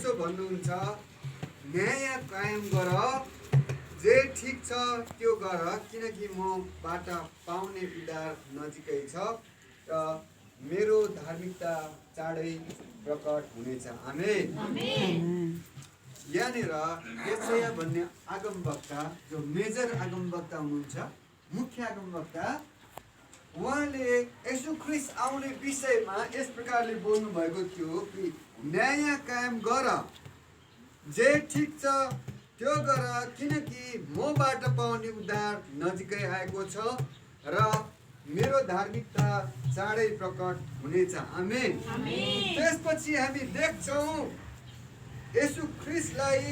यसो भन्नुहुन्छ, न्याय कायम गर, जे ठिक छ त्यो गर, किनकि मबाट पाउने उद्धार नजिकै छ र मेरो धार्मिकता चाँडै प्रकट हुनेछ। आमेन। यहाँनिर यशाया भन्ने आगमवक्ता, जो मेजर आगमवक्ता हुनुहुन्छ, मुख्य आगमवक्ता, उहाँले येशू ख्रीष्ट आउने विषयमा यस प्रकारले बोल्नु भएको थियो कि न्याय कायम गर, जे ठिक छ त्यो गर, किनकि मबाट पाउने उद्धार नजिकै आएको छ र मेरो धार्मिकता चाँडै प्रकट हुनेछ। आमेन। त्यसपछि हामी देख्छौँ येशू ख्रीष्टलाई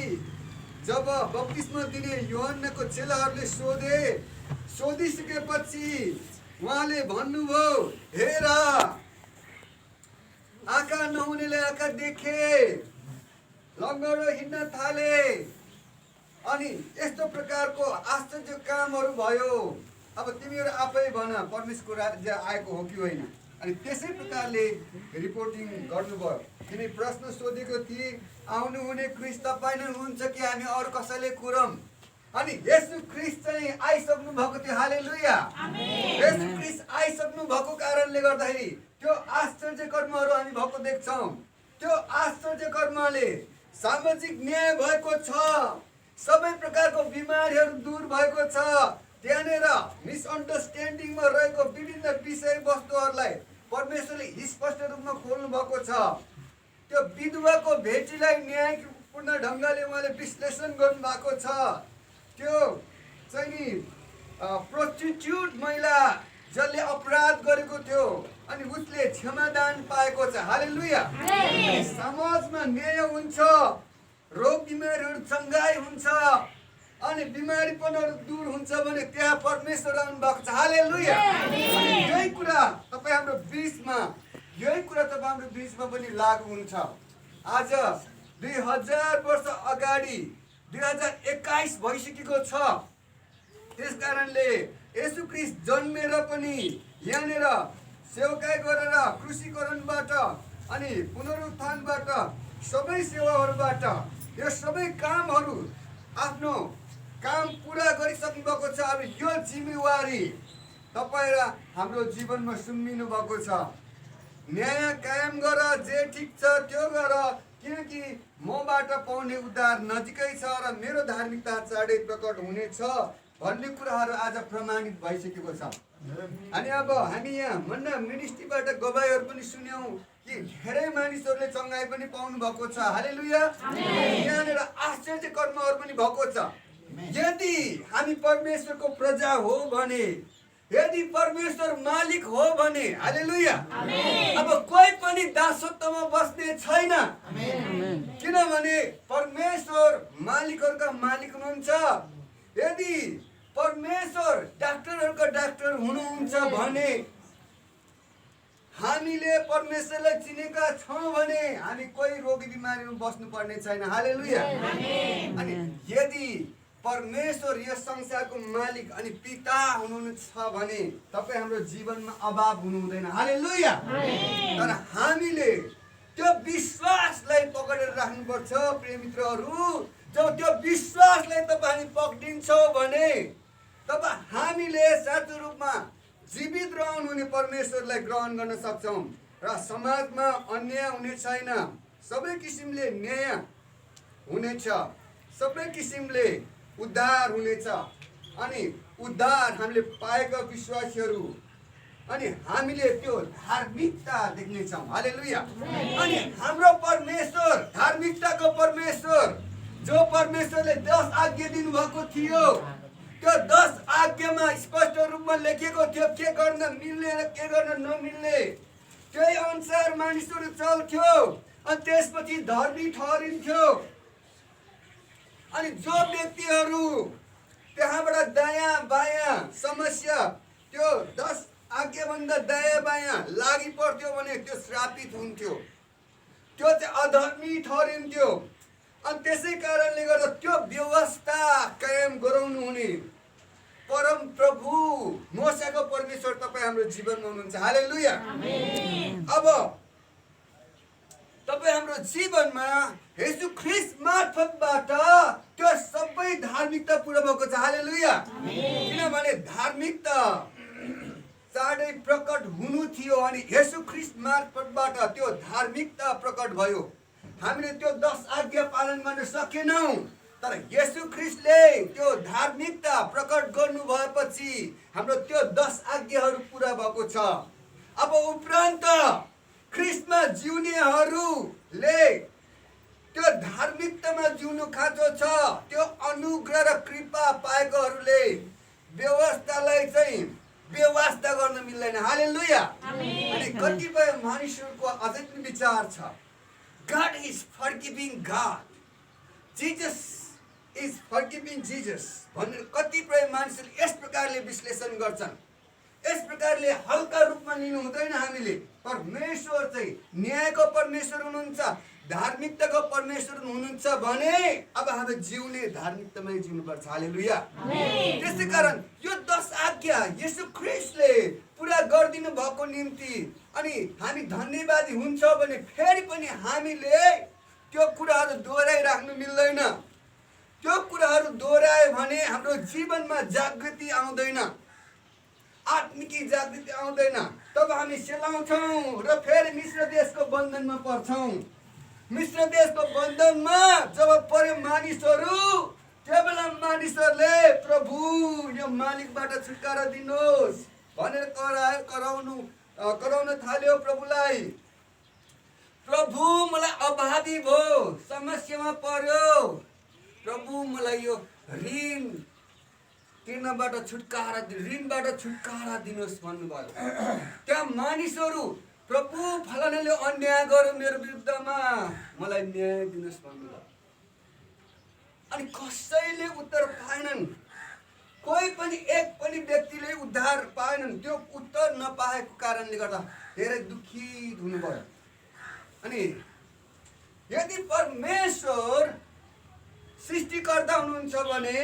जब बप्तिस्मा दिने यूहन्नाको चेलाहरूले सोधिसकेपछि उहाँले भन्नुभयो, हेर आँखा नहुनेले आँखा देखे, लङ्गडो हिँड्न थाले, अनि यस्तो प्रकारको आश्चर्य कामहरू भयो। अब तिमीहरू आफै भन परमेश्वरको राज्य आएको हो कि होइन। अनि त्यसै प्रकारले रिपोर्टिङ गर्नुभयो। तिनी प्रश्न सोधेको थिए, आउनुहुने ख्रीष्ट तपाईँ नै हुनुहुन्छ कि हामी अरू कसैले कुरौँ? अनि येशू ख्रीष्ट चाहिँ आइसक्नु भएको थियो। हालेलुया। येशू ख्रीष्ट आइसक्नु भएको कारणले गर्दाखेरि त्यो आश्चर्य कर्महरू हामी भएको देख्छौँ। त्यो आश्चर्य कर्मले सामाजिक न्याय भएको छ, सबै प्रकारको बिमारीहरू दूर भएको छ, त्यहाँनिर मिसअन्डरस्ट्यान्डिङमा रहेको विभिन्न विषयवस्तुहरूलाई परमेश्वरले स्पष्ट रूपमा खोल्नु भएको छ। त्यो विधवाको भेटीलाई न्यायपूर्ण ढङ्गले उहाँले विश्लेषण गर्नु भएको छ। त्यो चाहिँ नि प्रोस्टिट्युट महिला जसले अपराध गरेको थियो अनि उसले क्षमादान पाएको छ। हालेलुया। समाजमा न्याय हुन्छ, रोग बिमारीहरू चङ्गाई हुन्छ, अनि बिमारीपनहरू दूर हुन्छ भने त्यहाँ परमेश्वर आउनु भएको छ। हालेलुया। यही कुरा तपाईँ हाम्रो बिचमा पनि लागु हुन्छ। आज 2000 वर्ष अगाडि 2021 भइसकेको छ। त्यस कारणले येशू ख्रीष्ट जन्मेर पनि यहाँनिर सेवकाई गरेर क्रुसीकरणबाट अनि पुनरुत्थानबाट सबै सेवाहरूबाट यो सबै कामहरू आफ्नो काम पुरा गरिसक्नु भएको छ। अब यो जिम्मेवारी तपाईँ र हाम्रो जीवनमा सुम्बिनु भएको छ। न्याय कायम गर, जे ठिक छ त्यो गर, किनकि मबाट पाउने उद्धार नजिकै छ र मेरो धार्मिकता चाँडै प्रकट हुनेछ भन्ने कुराहरू आज प्रमाणित भइसकेको छ। अनि अब हामी यहाँ मन्ना मिनिस्ट्रीबाट गवाईहरू पनि सुन्यौँ कि धेरै मानिसहरूले चङ्गाई पनि पाउनु भएको छ। हालेलुया। यहाँनिर आश्चर्य कर्महरू पनि भएको छ। यदि हामी परमेश्वरको प्रजा हो भने, यदि परमेश्वर मालिक हो भने, हालेलुया, अब कोही पनि दासत्वमा बस्ने छैन। किनभने परमेश्वर मालिकहरूका मालिक हुनुहुन्छ। यदि परमेश्वर डाक्टरहरूका डाक्टर हुनुहुन्छ भने, हामीले परमेश्वरलाई चिनेका छौँ भने हामी कोही रोगी बिमारीमा बस्नु पर्ने छैन। हालेलुया। अनि यदि परमेश्वर यस संसारको मालिक अनि पिता हुनुहुन्छ भने तपाईँ हाम्रो जीवनमा अभाव हुनु हुँदैन। हालेलुया। तर हामीले त्यो विश्वासलाई पकडेर राख्नुपर्छ प्रिय मित्रहरू। जब त्यो विश्वासलाई तपाईँ हामी पक्रिन्छौँ भने तब हामीले साँचो रूपमा जीवित रहनुहुने परमेश्वरलाई ग्रहण गर्न सक्छौँ र समाजमा अन्याय हुने छैन। सबै किसिमले न्याय हुनेछ, सबै किसिमले उद्धार हुनेछ। अनि उद्धार हामीले पाएका विश्वासीहरू अनि हामीले त्यो धार्मिकता देख्नेछौँ। हालेलुया। अनि हाम्रो परमेश्वर धार्मिकताको परमेश्वर, जो परमेश्वरले 10 आज्ञा दिनुभएको थियो, त्यो 10 आज्ञामा स्पष्ट रूपमा लेखिएको थियो के गर्न मिल्ने र के गर्न नमिल्ने। त्यही अनुसार मानिसहरू चल्थ्यो अनि त्यसपछि धर्मी ठहरिन्थ्यो। अनि जो व्यक्तिहरू त्यहाँबाट दायाँ बायाँ समस्या त्यो 10 आज्ञाभन्दा दायाँ बायाँ लागि पर्थ्यो भने त्यो श्रापित हुन्थ्यो, त्यो चाहिँ अधर्मी ठहरिन्थ्यो। अनि त्यसै कारणले गर्दा त्यो व्यवस्था कायम गराउनु हुने परम प्रभु मोसाको परमेश्वर तपाईँ हाम्रो जीवनमा हुनुहुन्छ। हालेलुया। अब तपाईँ हाम्रो जीवनमा येशू ख्रीष्ट मार्फतबाट त्यो सबै धार्मिकता पुरा भएको छ। हालेलुया। किनभने धार्मिकता चाँडै प्रकट हुनु थियो अनि येशू ख्रीष्ट मार्फतबाट त्यो धार्मिकता प्रकट भयो। हामीले त्यो 10 आज्ञा पालन गर्न सकेनौँ, तर येशू ख्रीष्टले त्यो धार्मिकता प्रकट गर्नु भएपछि हाम्रो त्यो 10 आज्ञाहरू पुरा भएको छ। अब उपरान्त ख्रीष्टमा जिउनेहरूले त्यो धार्मिकतामा जिउनु खाँचो छ। त्यो अनुग्रह र कृपा पाएकोहरूले व्यवस्थालाई चाहिँ व्यवस्था गर्न मिल्दैन। हालेलुया। अनि कतिपय मानिसहरूको अझै पनि विचार छ, God is forgiving God, Jesus is forgiving Jesus भनेर कतिपय मानिसहरूले यस प्रकारले विश्लेषण गर्छन्। यस प्रकारले हल्का रूपमा लिनु हुँदैन। हामीले परमेश्वर चाहिँ न्यायको परमेश्वर हुनुहुन्छ, धार्मिकताको परमेश्वर हुनुहुन्छ भने अब हामी जिउने धार्मिकतामै जिउनुपर्छ। हालेलुया। त्यसै कारण यो 10 आज्ञा येशू ख्रीष्टले पुरा गरिदिनु भएको निम्ति अनि हामी धन्यवादी हुन्छ भने फेरि पनि हामीले त्यो कुराहरू दोहोऱ्याइराख्नु मिल्दैन। त्यो कुराहरू दोहोऱ्यायो भने हाम्रो जीवनमा जागृति आउँदैन, आत्मिकी जागृति आउँदैन। तब हामी सेलाउँछौँ र फेरि मिश्र देशको बन्धनमा पर्छौँ। मिश्र देशको बन्धनमा जब पर्यो मानिसहरू, त्यो बेला मानिसहरूले प्रभु यो मालिकबाट छुटकारा दिनुहोस् भनेर कराउन थाल्यो प्रभुलाई। प्रभु मलाई अभावी भयो, समस्यामा पर्यो, प्रभु मलाई यो ऋण तिर्नबाट ऋणबाट छुटकारा दिनुहोस् भन्नुभयो। त्यहाँ मानिसहरू प्रभु फलानाले अन्याय गर्यो मेरो विरुद्धमा, मलाई न्याय दिनुहोस् भन्नुभयो। अनि कसैले उत्तर पाएनन्, कोही पनि एक पनि व्यक्तिले उद्धार पाएनन्। त्यो उत्तर नपाएको कारणले गर्दा धेरै दुखित हुनुभयो। अनि यदि परमेश्वर सृष्टिकर्ता हुनुहुन्छ भने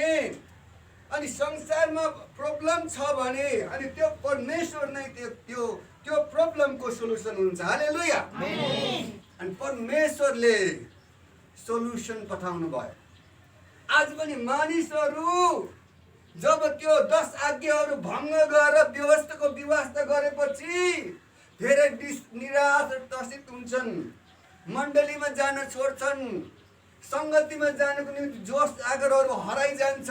अनि संसारमा प्रब्लम छ भने अनि त्यो परमेश्वर नै त्यो प्रब्लमको सोलुसन हुन्छ। हालेलुया। अनि परमेश्वरले सोलुसन पठाउनु भयो। आज पनि मानिसहरू जब त्यो 10 आज्ञाहरू भङ्ग गरेर व्यवस्था गरेपछि धेरै निराश र त्रसित हुन्छन्, मण्डलीमा जान छोड्छन्, सङ्गतिमा जानको निम्ति जोस आगरहरू हराइजान्छ,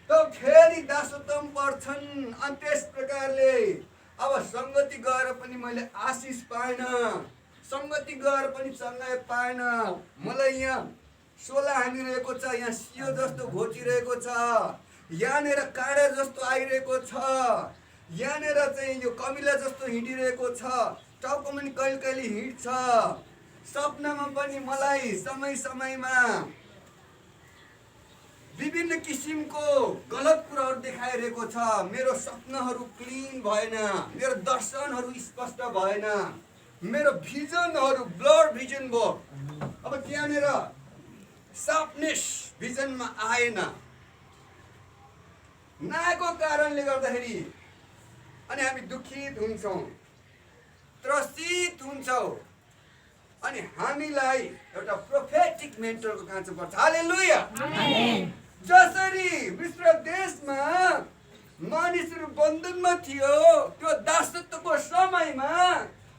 त फेरि दासत्वमा पर्छन्। अनि त्यस प्रकारले अब सङ्गति गएर पनि मैले आशिष पाएन, सङ्गति गएर पनि चङ्गाइ पाएन, मलाई यहाँ सोला हानिरहेको छ, यहाँ सियो जस्तो घोचिरहेको छ, यहाँनिर काँडा जस्तो आइरहेको छ, यहाँनिर चाहिँ यो कमिला जस्तो हिँडिरहेको छ, टाउकोमा पनि कहिले कहिले हिँड्छ, सपनामा पनि मलाई समय समयमा विभिन्न किसिमको गलत कुराहरू देखाइरहेको छ, मेरो सपनाहरू क्लिन भएन, मेरो दर्शनहरू स्पष्ट भएन, मेरो भिजनहरू ब्लड भिजन भयो। अब त्यहाँनिर सार्पनेस भिजनमा आएन, नआएको कारणले गर्दाखेरि अनि हामी दुखित हुन्छौँ, त्रसित हुन्छौँ अनि हामीलाई एउटा प्रोफेटिक मेन्टरको खाँचो पर्छ। हालेलुया। जसरी मिश्र देशमा मानिसहरू बन्धनमा थियो, त्यो दासत्वको समयमा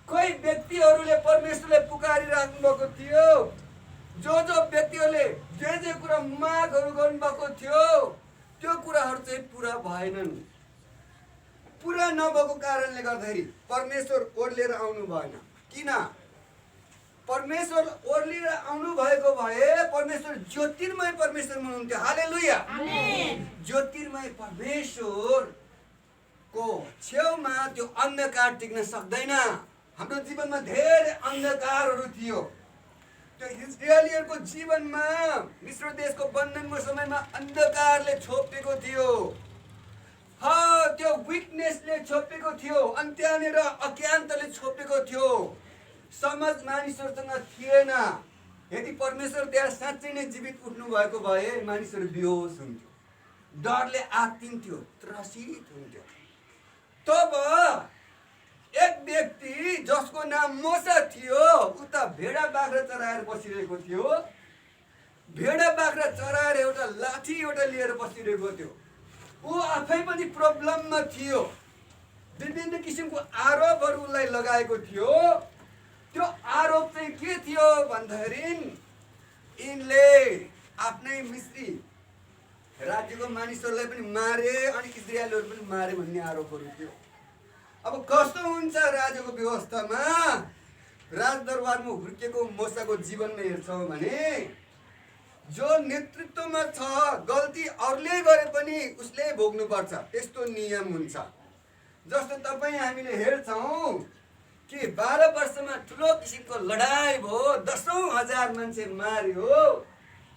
कोही व्यक्तिहरूले परमेश्वरले पुकारिराख्नु भएको थियो, जो व्यक्तिहरूले जे कुरा मागहरू गर्नुभएको थियो त्यो कुराहरू चाहिँ पुरा भएनन्। पुरा नभएको कारणले गर्दाखेरि परमेश्वर ओर्लेर आउनु भएन। किन? परमेश्वर ओर्लेर आउनु भएको भए परमेश्वर ज्योतिर्मय परमेश्वर हुनुहुन्थ्यो। हालेलुया। ज्योतिर्मय परमेश्वरको छेउमा त्यो अन्धकार टिक्न सक्दैन। हाम्रो जीवनमा धेरै अन्धकारहरू थियो। त्यो इजरायलीहरूको जीवनमा मिश्र देशको बन्धनको समयमा अन्धकारले छोपेको थियो, त्यो विकनेसले छोपेको थियो, अनि त्यहाँनिर अज्ञानताले छोपेको थियो, समझ मानिसहरूसँग थिएन। यदि परमेश्वर त्यहाँ साँच्चै नै जीवित उठ्नु भएको भए मानिसहरू बेहोस हुन्थ्यो, डरले आत्तिन्थ्यो, त्रसित हुन्थ्यो। तब एक व्यक्ति जसको नाम मोसा थियो, उता भेडा बाख्रा चराएर बसिरहेको थियो। भेडा बाख्रा चराएर एउटा लाठी एउटा लिएर बसिरहेको थियो। ऊ आफै पनि प्रब्लममा थियो। विभिन्न किसिमको आरोपहरू उसलाई लगाएको थियो। त्यो आरोप चाहिँ के थियो भन्दाखेरि यिनले आफ्नै मिस्री राज्यको मानिसहरूलाई पनि मारे अनि इजरायलहरू पनि मारे भन्ने आरोपहरू थियो। अब कस्तो हुन्छ राजाको व्यवस्थामा, राजदरबारमा हुर्केको मोसाको जीवनमा हेर्छौँ भने जो नेतृत्वमा छ, गल्ती अरूले गरे पनि उसले भोग्नुपर्छ, त्यस्तो नियम हुन्छ। जस्तो तपाईँ हामीले हेर्छौँ कि 12 वर्षमा ठुलो किसिमको लडाइँ भयो, दसौँ हजार मान्छे मार्यो।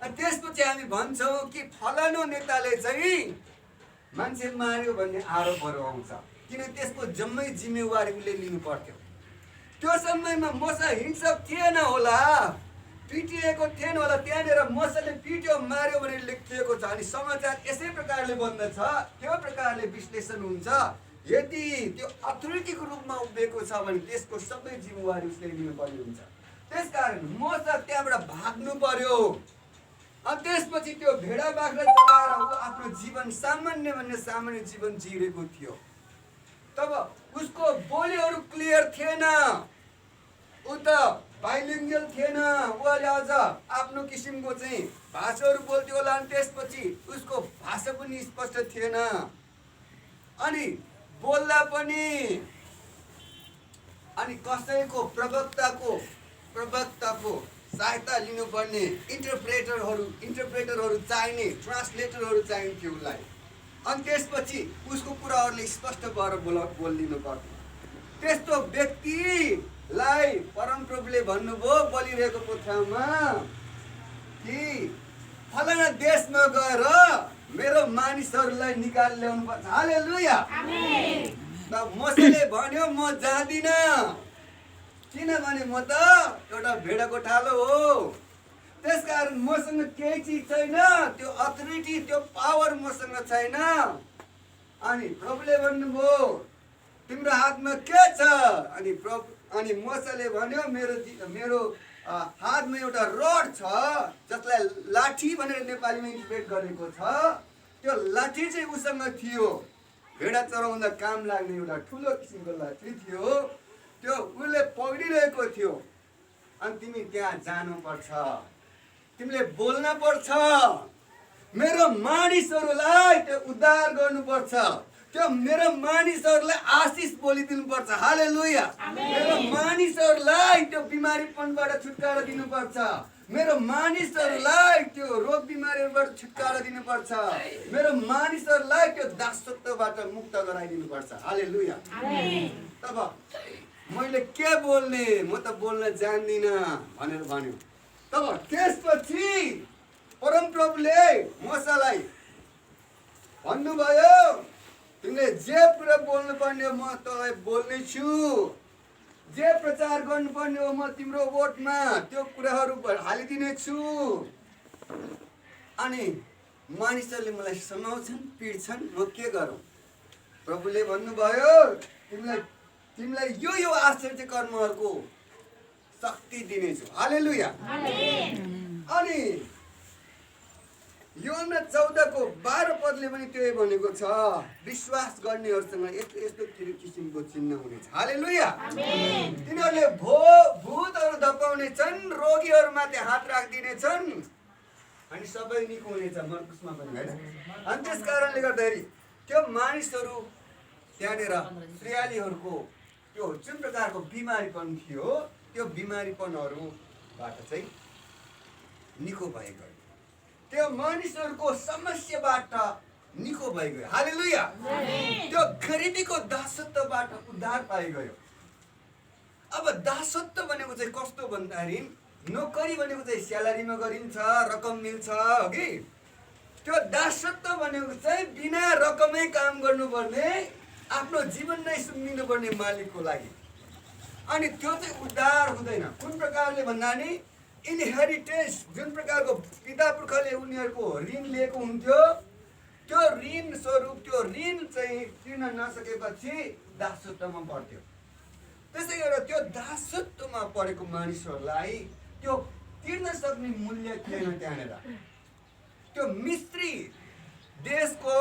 अनि त्यसपछि हामी भन्छौँ कि फलानु नेताले चाहिँ मान्छे मार्यो भन्ने आरोपहरू आउँछ, किन त्यसको जम्मै जिम्मेवारी उसले लिनु पर्थ्यो। त्यो समयमा मोसा हिंसक थिएन होला, पिटिएको थिएन होला, त्यहाँनिर मोसाले पिट्यो मार्यो भनेर लेखिएको छ। अनि समाचार यसै प्रकारले बन्दछ, त्यो प्रकारले विश्लेषण हुन्छ। यदि त्यो अथोरिटीको रूपमा उभिएको छ भने त्यसको सबै जिम्मेवारी उसले लिनुपर्ने हुन्छ। त्यसकारण मोसा त्यहाँबाट भाग्नु पर्यो। अनि त्यसपछि त्यो भेडा बाख्रा चराएर ऊ आफ्नो जीवन सामान्य भन्ने सामान्य जीवन जिरेको थियो। तब उसको बोलीहरू क्लियर थिएन, ऊ त बाइलिङ्गुअल थिएन, उहाँले अझ आफ्नो किसिमको चाहिँ भाषाहरू बोल्थ्यो होला। अनि त्यसपछि उसको भाषा पनि स्पष्ट थिएन। अनि बोल्दा पनि अनि कसैको प्रवक्ताको सहायता लिनुपर्ने इन्टरप्रेटरहरू चाहिने, ट्रान्सलेटरहरू चाहिन्थ्यो उसलाई। अनि त्यसपछि उसको कुराहरूले स्पष्ट भएर बोलिदिनु पर्थ्यो। त्यस्तो व्यक्तिलाई परमप्रभुले भन्नुभयो बोलिरहेको कोठामा कि फलाना देशमा गएर मेरो मानिसहरूलाई निकाल ल्याउनु पर्छ। हालेलुया। त मोसाले भन्यो म जाँदिनँ, किनभने म त एउटा भेडाको ठालो हो। त्यसकारण मसँग केही चिज छैन, त्यो अथोरिटी त्यो पावर मसँग छैन। अनि प्रभुले भन्नुभयो तिम्रो हातमा के छ? अनि मोसाले भन्यो मेरो हातमा एउटा रड छ, जसलाई लाठी भनेर नेपालीमा इन्टरप्रेट गरेको छ। त्यो लाठी चाहिँ उसँग थियो, भेडा चराउँदा काम लाग्ने एउटा ठुलो किसिमको लाठी थियो। त्यो उसले पक्रिरहेको थियो। अनि तिमी त्यहाँ जानुपर्छ, तिमीले बोल्न पर्छ, मेरो मानिसहरूलाई त्यो उद्धार गर्नुपर्छ, त्यो मेरो मानिसहरूलाई आशिष बोलिदिनु पर्छ। हालेलुया। मेरो मानिसहरूलाई त्यो बिमारीपनबाट छुटकारा दिनुपर्छ, मेरो मानिसहरूलाई त्यो रोग बिमारीबाट छुटकारा दिनुपर्छ, मेरो मानिसहरूलाई त्यो दासत्वबाट मुक्त गराइदिनुपर्छ। हालेलुया। तब मैले के बोल्ने, म त बोल्न जान्दिनँ भनेर भन्यो। तब त्यसपछि परमप्रभुले मोसालाई भन्नुभयो तिमीले जे कुरा बोल्नुपर्ने म तँलाई बोल्ने छु, जे प्रचार गर्नुपर्ने हो म तिम्रो ओठमा त्यो कुराहरू हालिदिने छु। अनि मानिसहरूले मलाई समाउँछन्, पिट्छन्, म के गरौँ? प्रभुले भन्नुभयो तिमीलाई यो आश्चर्य कर्महरूको शक्ति दिनेछु। हालेलुया। अनि योहन्ना 14:12 पदले पनि त्यही भनेको छ, विश्वास गर्नेहरूसँग यस्तो किसिमको चिन्ह हुनेछ। हालेलुया। तिनीहरूले भूतहरू धपाउने छन्, रोगीहरूमाथि हात राखिदिनेछन् अनि सबै निको हुनेछ। मर्कुसमा पनि होइन। अनि त्यस कारणले गर्दाखेरि त्यो मानिसहरू त्यहाँनिर इस्राएलीहरूको त्यो जुन प्रकारको बिमारीपन थियो त्यो बिमारीपनहरूबाट चाहिँ निको भइगयो, त्यो मानिसहरूको समस्याबाट निको भइगयो। हालेलुया। त्यो गरिबीको दासत्वबाट उद्धार पाइगयो। अब दासत्व भनेको चाहिँ कस्तो भन्दाखेरि नोकरी भनेको चाहिँ स्यालेरीमा गरिन्छ, रकम मिल्छ हो कि। त्यो दासत्व भनेको चाहिँ बिना रकमै काम गर्नुपर्ने, आफ्नो जीवन नै सुम्निनुपर्ने मालिकको लागि। अनि त्यो चाहिँ उद्धार हुँदैन। कुन प्रकारले भन्दा नि इनहेरिटेन्स, जुन प्रकारको पिता पुर्खाले उनीहरूको ऋण लिएको हुन्थ्यो, त्यो ऋण स्वरूप त्यो ऋण चाहिँ तिर्न नसकेपछि दासत्वमा पर्थ्यो। त्यसै गरेर त्यो दासत्वमा परेको मानिसहरूलाई त्यो तिर्न सक्ने मूल्य थिएन त्यहाँनिर। त्यो मिस्री देशको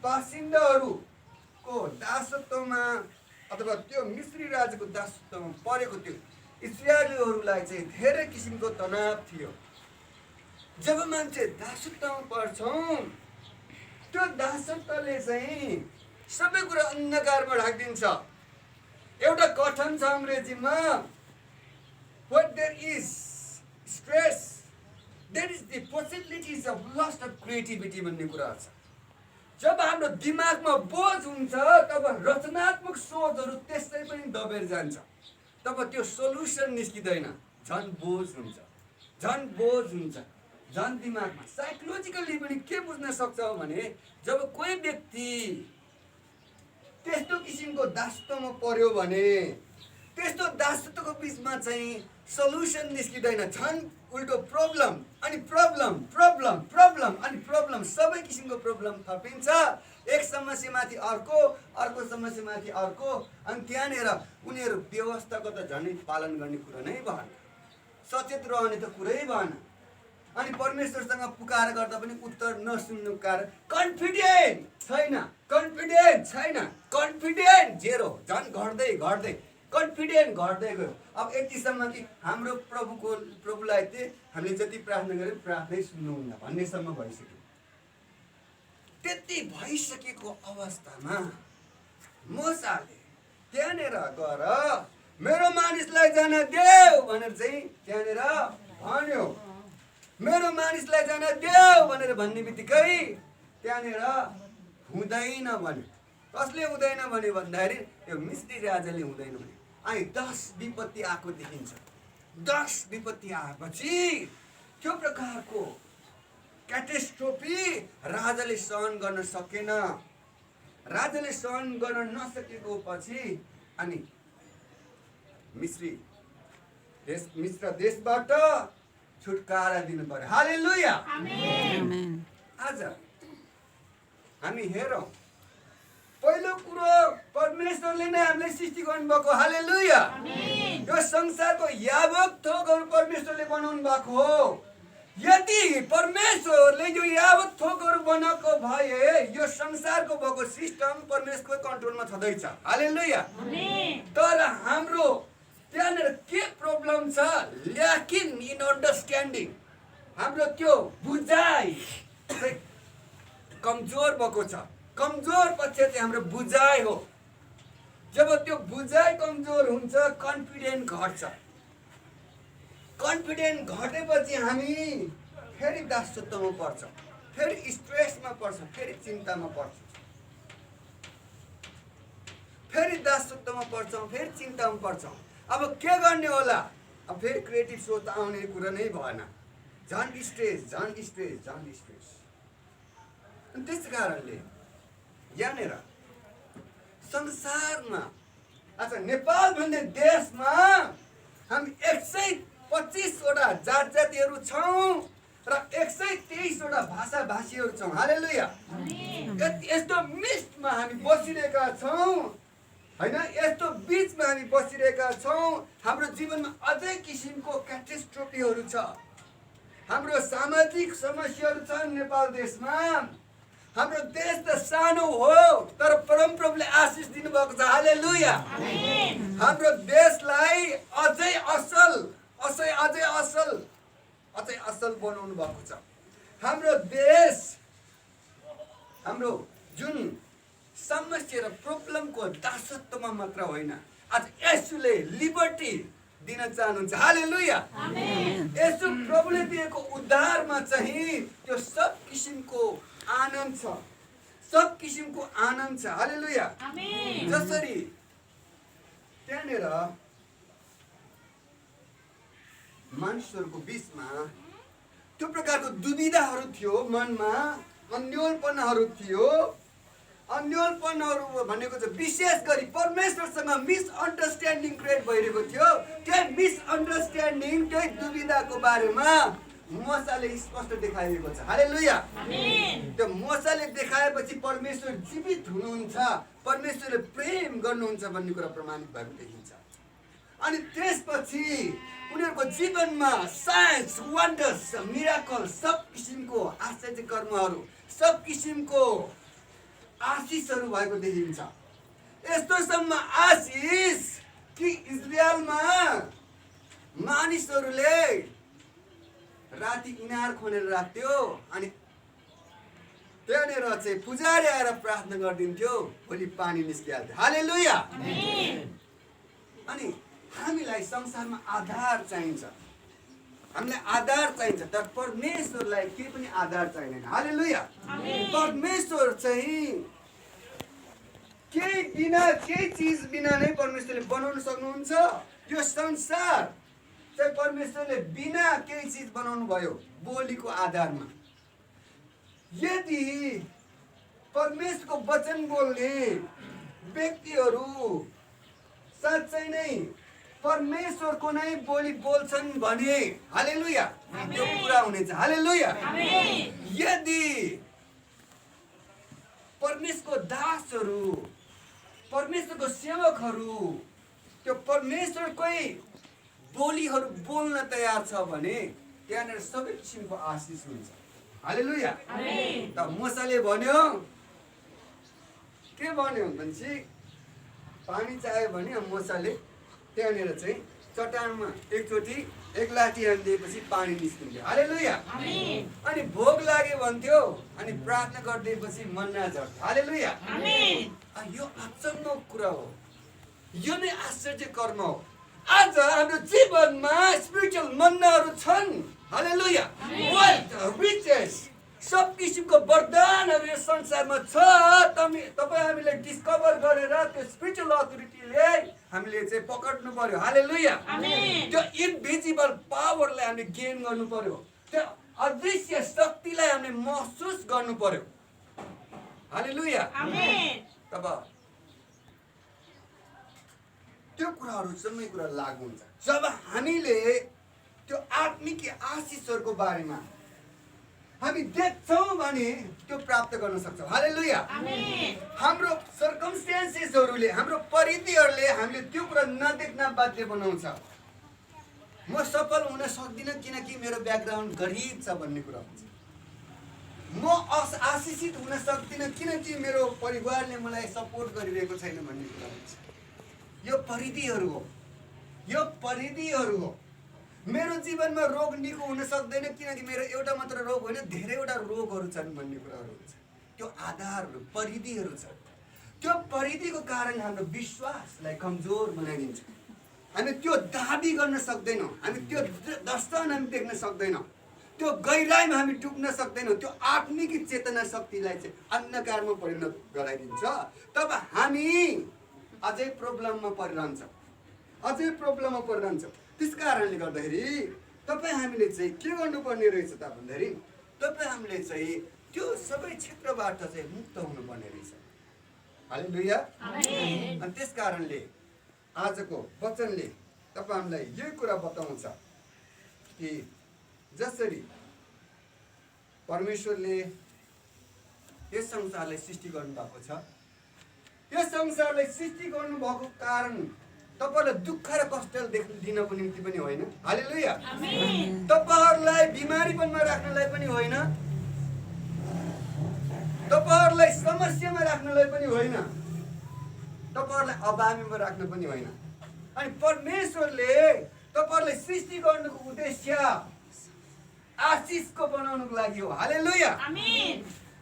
बासिन्दाहरूको दासत्वमा अथवा त्यो मिस्री राज्यको दासत्वमा परेको त्यो इस्राएलीहरूलाई चाहिँ धेरै किसिमको तनाव थियो। जब मान्छे दासत्वमा पर्छौँ त्यो दासत्वले चाहिँ सबै कुरा अन्धकारमा राखिदिन्छ। एउटा कथन छ अङ्ग्रेजीमा, what there is stress, there is the possibilities of loss of creativity भन्ने कुरा छ। जब हाम्रो दिमागमा बोझ हुन्छ तब रचनात्मक सोचहरू त्यसै पनि दबेर जान्छ। तब त्यो सोल्युसन निस्किँदैन, झन् बोझ हुन्छ, झन् बोझ हुन्छ, झन् दिमागमा। साइकोलोजिकल्ली पनि के बुझ्न सक्छ भने जब कोही व्यक्ति त्यस्तो किसिमको दासत्वमा पर्यो भने त्यस्तो दासत्वको बिचमा चाहिँ सल्युसन निस्किँदैन, झन् उल्टो प्रब्लम अनि प्रब्लम प्रब्लम प्रब्लम अनि प्रब्लम, सबै किसिमको प्रब्लम थपिन्छ। एक समस्यामाथि अर्को, अर्को समस्यामाथि अर्को, अनि त्यहाँनिर उनीहरू व्यवस्थाको त झनै पालन गर्ने कुरा नै भएन, सचेत रहने त कुरै भएन। अनि परमेश्वरसँग पुकार गर्दा पनि उत्तर नसुन्नु कारण कन्फिडेन्ट छैन, कन्फिडेन्ट छैन, कन्फिडेन्ट जेरो, झन् घट्दै घट्दै कन्फिडेन्ट घट्दै गयो। अब यतिसम्म कि हाम्रो प्रभुलाई चाहिँ हामीले जति प्रार्थना गऱ्यौँ प्रार्थनै सुन्नुहुन्न भन्नेसम्म भइसक्यो। त्यति भइसकेको अवस्थामा मोसाले त्यहाँनिर गएर मेरो मानिसलाई जान देऊ भनेर चाहिँ त्यहाँनिर भन्यो। मेरो मानिसलाई जान देऊ भनेर भन्ने बित्तिकै त्यहाँनिर हुँदैन भन्यो। कसले हुँदैन भन्यो भन्दाखेरि यो मिस्री राजाले हुँदैन भन्यो। अनि 10 विपत्ति आएको देखिन्छ। 10 विपत्ति आएपछि त्यो प्रकारको क्याटेस्ट्रोफी राजाले सहन गर्न सकेन। राजाले सहन गर्न नसकेको पछि अनि मिस्र देशबाट छुटकारा दिनु पर्यो। हालेलुया, आमेन। आज हामी हेरौँ, पहिलो कुरो परमेश्वरले नै हामीलाई सृष्टि गर्नुभएको। हालेलुया, यो संसारको यावत थोकहरू परमेश्वरले बनाउनु भएको हो। यदि परमेश्वरले यो यावत थोकहरू बनाएको भए यो संसारको भएको सिस्टम परमेश्वरको कन्ट्रोलमा छँदैछ। हालेलुया, तर हाम्रो त्यहाँनिर के प्रब्लम छ? Lacking in understanding. हाम्रो त्यो बुझाइ कमजोर भएको छ। कमजोर पक्ष चाहिँ हाम्रो बुझाइ हो। जब त्यो बुझाइ कमजोर हुन्छ कन्फिडेन्ट घट्छ। कन्फिडेन्ट घटेपछि हामी फेरि दासत्वमा पर्छौँ, फेरि स्ट्रेसमा पर्छौँ, फेरि चिन्तामा पर्छौँ, फेरि दासत्वमा पर्छौँ, फेरि चिन्तामा पर्छौँ। अब के गर्ने होला? अब फेरि क्रिएटिभ सोच आउने कुरा नै भएन, झन् स्ट्रेस, झन् स्ट्रेस, झन् स्ट्रेस। त्यस कारणले यहाँनिर संसारमा आज नेपाल भन्ने देशमा हामी 125वटा जात जातिहरू छौँ र 123वटा भाषा भाषीहरू छौँ। हालेलुया, यस्तो मिक्समा हामी बसिरहेका छौँ होइन, यस्तो बिचमा हामी बसिरहेका छौँ। हाम्रो जीवनमा अझै किसिमको क्याटेस्ट्रोफीहरू छ। हाम्रो सामाजिक समस्याहरू छन् नेपाल देशमा। हाम्रो देश त सानो हो तर परमप्रभुले आशिष दिनुभएको छ। हालेलुया, हाम्रो देशलाई अझै असल बनाउनु भएको छ। हाम्रो देश, हाम्रो जुन समस्या र प्रब्लमको दासत्वमा मात्र होइन, आज येशूले लिबर्टी दिन चाहनुहुन्छ। हालेलुया, येशू प्रभुले दिएको उद्धारमा चाहिँ त्यो सब किसिमको आनन्द छ, सब किसिमको आनन्द छ। हालेलुया, जसरी त्यहाँनिर मानिसहरूको बिचमा त्यो प्रकारको दुविधाहरू थियो, मनमा अन्योलपनहरू थियो। अन्योलपनहरू भनेको चाहिँ विशेष गरी परमेश्वरसँग मिसअन्डरस्ट्यान्डिङ क्रिएट भइरहेको थियो। त्यही मिसअन्डरस्ट्यान्डिङ, त्यही दुविधाको बारेमा मोसाले स्पष्ट देखाइएको छ। हालेलुया। त्यो मोसाले देखाएपछि परमेश्वर जीवित हुनुहुन्छ, परमेश्वरले प्रेम गर्नुहुन्छ भन्ने कुरा प्रमाणित भएको देखिन्छ। अनि त्यसपछि उनीहरूको जीवनमा साइन्स, वन्डर्स, मिराकल, सब किसिमको आश्चर्य कर्महरू, सब किसिमको आशिषहरू भएको देखिन्छ। यस्तोसम्म आशिष कि इजरायलमा मानिसहरूले राति इनार खनेर राख्थ्यो अनि त्यहाँनिर चाहिँ पुजारी आएर प्रार्थना गरिदिन्थ्यो, भोलि पानी निस्किहाल्थ्यो। हालेलुया। अनि हामीलाई संसारमा आधार चाहिन्छ, हामीलाई आधार चाहिन्छ, तर परमेश्वरलाई केही पनि आधार चाहिँदैन। हालेलुया। परमेश्वर चाहिँ केही बिना, केही चिज बिना नै परमेश्वरले बनाउन सक्नुहुन्छ। यो संसार चाहिँ परमेश्वरले बिना केही चिज बनाउनु भयो, बोलीको आधारमा। यदि परमेश्वरको वचन बोल्ने व्यक्तिहरू साँच्चै नै परमेश्वरको नै बोली बोल्छन् भने हालेलुया त्यो पूरा हुनेछ। हालेलुया। यदि परमेश्वरको दासहरू, परमेश्वरको सेवकहरू त्यो परमेश्वरकै बोलीहरू बोल्न तयार छ भने त्यहाँनिर सबै किसिमको आशिष हुन्छ। हालेलुया। त मोसाले भन्यो, के भन्यो भनेपछि पानी चाहियो भने मोसाले त्यहाँनिर चाहिँ चट्टानमा एकचोटि एक लाठी हानिदिएपछि पानी निस्किन्थ्यो। हालेलुया। अनि भोग लाग्यो भन्थ्यो अनि प्रार्थना गरिदिएपछि मन्ना झर्थ्यो। हालेलुया। यो अचम्मको कुरा हो, यो नै आश्चर्य कर्म हो। आज हाम्रो जीवनमा स्पिरिचुअल मन्नाहरू छन्। हालेलुया। वेल्थ, रिचेस, सब किसिमको वरदानहरू यो संसारमा छ। तपाईँ हामीले डिस्कभर गरेर त्यो स्पिरिचुअल अथोरिटीले हामीले चाहिँ पकड्नु पर्यो। हालेलुया। त्यो इन्भिजिबल पावरलाई हामीले गेन गर्नु पर्यो, त्यो अदृश्य शक्तिलाई हामीले महसुस गर्नु पर्यो। हालेलुया। तब त्यो कुराहरू सबै कुरा लागु हुन्छ जब हामीले त्यो आत्मिक आशिषहरूको बारेमा हामी देख्छौँ भने त्यो प्राप्त गर्न सक्छौँ। हालेलुया। हाम्रो सर्कमस्टेन्सेसहरूले, हाम्रो परिधिहरूले हामीले त्यो कुरा नदेख्न बाध्य बनाउँछ। म सफल हुन सक्दिनँ किनकि मेरो ब्याकग्राउन्ड गरिब छ भन्ने कुरा हुन्छ। म आशिषित हुन सक्दिनँ किनकि मेरो परिवारले मलाई सपोर्ट गरिरहेको छैन भन्ने कुरा हुन्छ। यो परिधिहरू हो, यो परिधिहरू हो। मेरो जीवनमा रोग निको हुन सक्दैन किनकि मेरो एउटा मात्र रोग होइन, धेरैवटा रोगहरू छन् भन्ने कुराहरू हुन्छ। त्यो आधारहरू, परिधिहरू छ। त्यो परिधिको कारण हाम्रो विश्वासलाई कमजोर बनाइदिन्छ। हामी त्यो दाबी गर्न सक्दैनौँ, हामी त्यो दर्शन हामी देख्न सक्दैनौँ, त्यो गहिराइमा हामी डुब्न सक्दैनौँ। त्यो आत्मिक चेतना शक्तिलाई चाहिँ अन्धकारमा परिणत गराइदिन्छ। तब हामी अझै प्रब्लममा परिरहन्छौँ, अझै प्रब्लममा परिरहन्छौँ। त्यस कारणले गर्दाखेरि तपाईँ हामीले चाहिँ के गर्नुपर्ने रहेछ त भन्दाखेरि तपाईँ हामीले चाहिँ त्यो सबै क्षेत्रबाट चाहिँ मुक्त हुनुपर्ने रहेछ। हालेलुया। अनि त्यस कारणले आजको वचनले तपाईँ हामीलाई यही कुरा बताउँछ कि जसरी परमेश्वरले यस संसारलाई सृष्टि गर्नुभएको छ, यस संसारलाई सृष्टि गर्नुभएको कारण तपाईलाई दुःख र कष्ट दिनको निम्ति पनि होइन। हालेलुया। तपाईहरूलाई बिमारीपनमा राख्नलाई पनि होइन, तपाईहरूलाई समस्यामा राख्नलाई पनि होइन, तपाईहरूलाई अभावीमा राख्न पनि होइन। अनि परमेश्वरले तपाईहरूलाई सृष्टि गर्नुको उद्देश्य आशिषको बनाउनुको लागि हो। हालेलुया।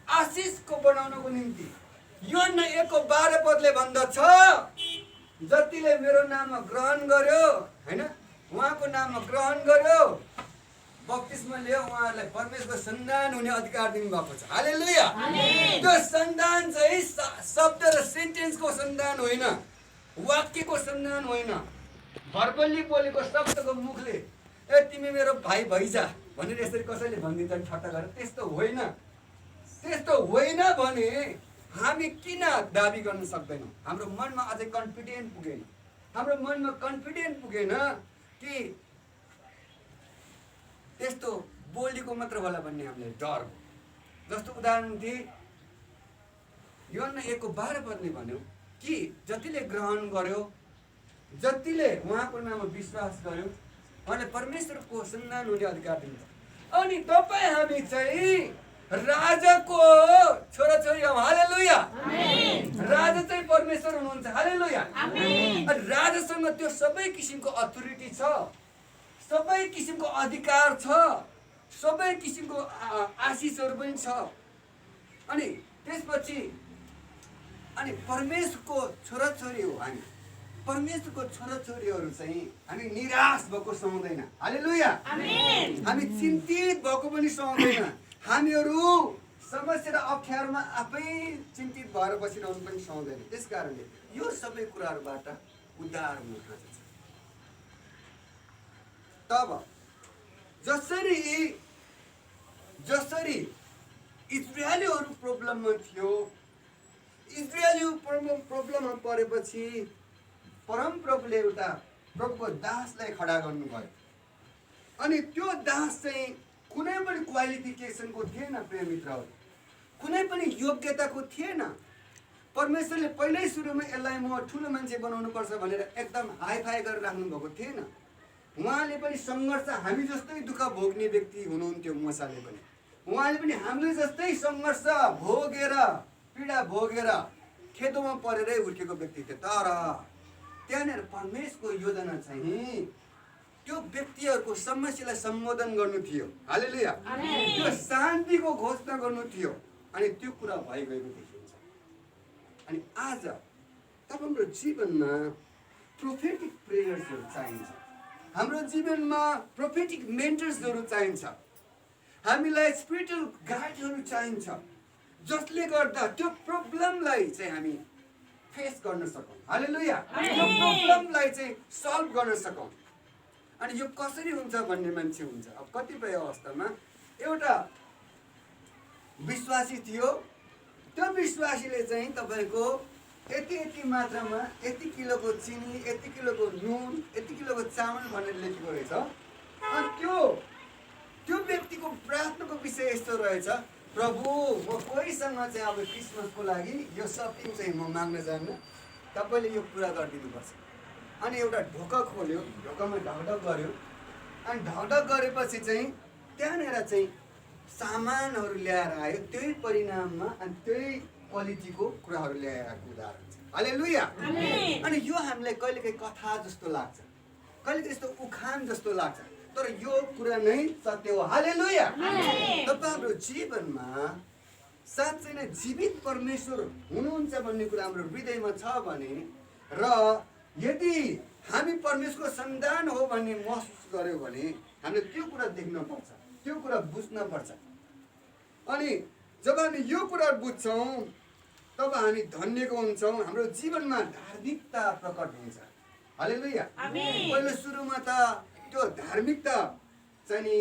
आशिषको बनाउनुको निम्ति यूहन्ना 1:12 भन्दछ, जतिले मेरो नाममा ग्रहण गर्यो, हैन, उहाँको नाममा ग्रहण गर्यो, बप्तिस्मा लियो, उहाँहरूलाई परमेश्वरको सन्तान हुने अधिकार दिनुभएको छ। हालेलुया। त्यो सन्तान चाहिँ शब्द र सेन्टेन्सको सन्तान होइन, वाक्यको सन्तान होइन, भर्बल्ली बोलेको शब्दको मुखले ए तिमी मेरो भाइ भैजा भनेर यसरी कसैले भनिदिन्छन् ठट्टा गरेर, त्यस्तो होइन। त्यस्तो होइन भने हामी किन दाबी गर्न सक्दैनौँ? हाम्रो मनमा अझै कन्फिडेन्ट पुगेन, हाम्रो मनमा कन्फिडेन्ट पुगेन कि त्यस्तो बोलेको मात्र होला भन्ने हामीलाई डर हो। जस्तो उदाहरण दिए यूहन्ना 1:12 भन्यो कि जतिले ग्रहण गर्यो, जतिले उहाँको नाममा विश्वास गर्यो, उहाँले परमेश्वरको सन्तान हुने अधिकार दिन्छ। अनि तपाईँ हामी चाहिँ राजाको छोराछोरी हौँ। हालेलुया। राजा चाहिँ परमेश्वर हुनुहुन्छ। हालेलुया। अनि राजासँग त्यो सबै किसिमको अथोरिटी छ, सबै किसिमको अधिकार छ, सबै किसिमको आशिषहरू पनि छ। अनि त्यसपछि अनि परमेश्वरको छोराछोरी हो हामी। परमेश्वरको छोराछोरीहरू चाहिँ हामी निराश भएको सुहाउँदैन। हालेलुया। हामी चिन्तित भएको पनि सुहाउँदैन। हामीहरू समस्या र अप्ठ्यारोमा आफै चिन्तित भएर बसिरहनु पनि सुहाउँदैन। त्यस कारणले यो सबै कुराहरूबाट उद्धार हुन खोज्छ। तब जसरी इजरायलीहरू प्रब्लममा थियो, इजरायली प्रब्लममा परेपछि परमप्रभुले एउटा प्रभुको दासलाई खडा गर्नुभयो। अनि त्यो दास चाहिँ कुनै पनि क्वालिफिकेसनको थिएन प्रिय मित्रहरू, कुनै पनि योग्यताको थिएन। परमेश्वरले पहिल्यै सुरुमा यसलाई म ठुलो मान्छे बनाउनुपर्छ भनेर एकदम हाइफाई गरेर राख्नु भएको थिएन। उहाँले पनि सङ्घर्ष हामी जस्तै दुःख भोग्ने व्यक्ति हुनुहुन्थ्यो। मूसाले पनि उहाँले पनि हामीले जस्तै सङ्घर्ष भोगेर पीडा भोगेर खेतोमा परेरै हुर्केको व्यक्ति थियो। तर त्यहाँनिर परमेश्वरको योजना चाहिँ त्यो व्यक्तिहरूको समस्यालाई सम्बोधन गर्नु थियो। हालेलुया। त्यो शान्तिको घोषणा गर्नु थियो। अनि त्यो कुरा भइगएको देखिन्छ। अनि आज तपाईम्रो जीवनमा प्रोफेटिक प्रेयर्सहरू चाहिन्छ। हाम्रो जीवनमा प्रोफेटिक मेन्टर्सहरू चाहिन्छ। हामीलाई स्पिरिचुअल गाइडहरू चाहिन्छ, जसले गर्दा त्यो प्रब्लमलाई चाहिँ हामी फेस गर्न सकौँ। हालेलुया। त्यो प्रब्लमलाई चाहिँ सल्भ गर्न सकौँ। अनि यो कसरी हुन्छ भन्ने मान्छे हुन्छ। अब कतिपय अवस्थामा एउटा विश्वासी थियो। त्यो विश्वासीले चाहिँ तपाईँको यति मात्रामा यति किलोको चिनी, यति किलोको नुन, यति किलोको चामल भनेर लेखेको रहेछ। अनि त्यो व्यक्तिको प्रार्थनाको विषय यस्तो रहेछ, प्रभु म कोहीसँग चाहिँ अब क्रिसमसको लागि यो सपिङ चाहिँ म माग्न जान्न, तपाईँले यो पुरा गरिदिनुपर्छ। अनि एउटा ढोका खोल्यो, ढोकामा ढकढक गर्यो। अनि ढकढक गरेपछि चाहिँ त्यहाँनिर चाहिँ सामानहरू ल्याएर आयो। त्यही परिणाममा अनि त्यही क्वालिटीको कुराहरू ल्याएर आएको उदाहरण छ। हालेलुया। अनि यो हामीलाई कहिलेकाहीँ कथा जस्तो लाग्छ, कहिलेकाहीँ यस्तो उखान जस्तो लाग्छ, तर यो कुरा नै सत्य हो। हालेलुया। तपाईम्रो जीवनमा साँच्चै नै जीवित परमेश्वर हुनुहुन्छ भन्ने कुरा हाम्रो हृदयमा छ भने र यदि हामी परमेश्वरको सन्तान हो भन्ने महसुस गर्यो भने हामीले त्यो कुरा देख्न पर्छ, त्यो कुरा बुझ्न पर्छ। अनि जब हामी यो कुरा बुझ्छौँ तब हामी धन्यको हुन्छौँ। हाम्रो जीवनमा धार्मिकता प्रकट हुन्छ। हालेलुया। पहिलो सुरुमा त त्यो धार्मिकता चाहिँ नि